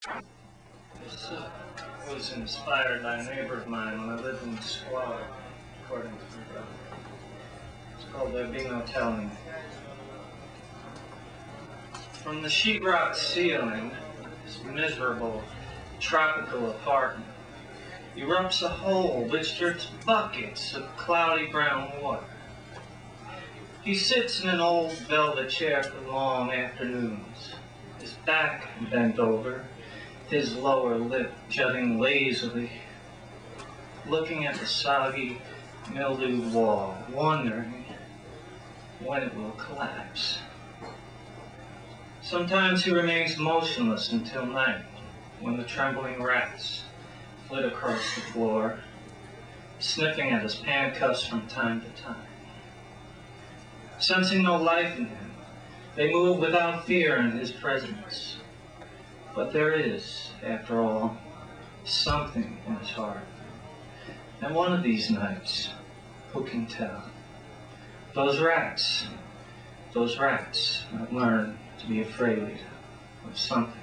This was inspired by a neighbor of mine when I lived in squalor, according to my brother. It's called There Be No Telling. From the sheetrock ceiling, this miserable tropical apartment, erupts a hole which drips buckets of cloudy brown water. He sits in an old velvet chair for long afternoons, his back bent over, his lower lip jutting lazily, looking at the soggy, mildewed wall, wondering when it will collapse. Sometimes he remains motionless until night, when the trembling rats flit across the floor, sniffing at his handcuffs from time to time. Sensing no life in him, they move without fear in his presence. But there is, after all, something in his heart. And one of these nights, who can tell? Those rats have learned to be afraid of something.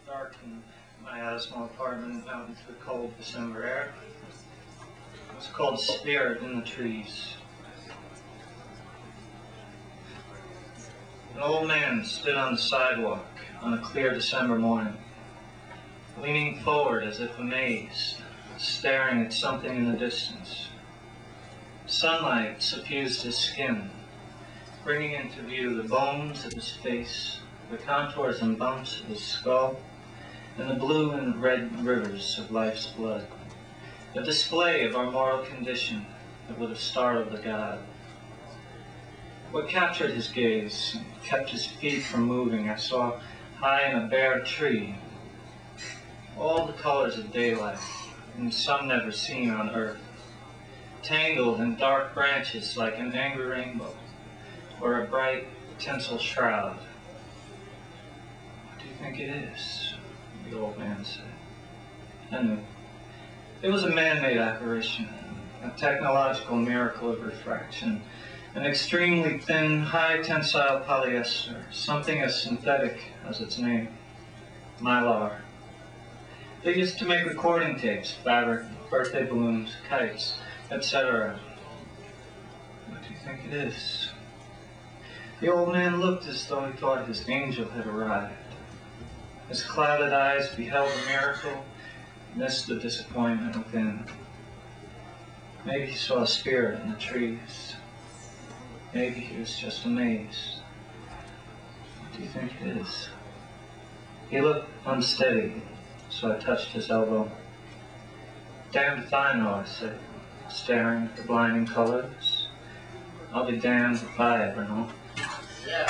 Darkened miasmal apartment out into the cold December air. It was called Spirit in the Trees. An old man stood on the sidewalk on a clear December morning, leaning forward as if amazed, staring at something in the distance. Sunlight suffused his skin, bringing into view the bones of his face, the contours and bumps of his skull, and the blue and red rivers of life's blood, a display of our moral condition that would have startled a god. What captured his gaze and kept his feet from moving, I saw high in a bare tree, all the colors of daylight, and some never seen on earth, tangled in dark branches like an angry rainbow, or a bright tinsel shroud. What do you think it is? The old man said. I knew. It was a man-made apparition, a technological miracle of refraction, an extremely thin, high-tensile polyester, something as synthetic as its name, mylar. They used to make recording tapes, fabric, birthday balloons, kites, etc. What do you think it is? The old man looked as though he thought his angel had arrived. His clouded eyes beheld the miracle, missed the disappointment within. Maybe he saw a spirit in the trees. Maybe he was just amazed. What do you think it is? He looked unsteady, so I touched his elbow. Damned if I know, I said, staring at the blinding colors. I'll be damned if I ever know. Yeah.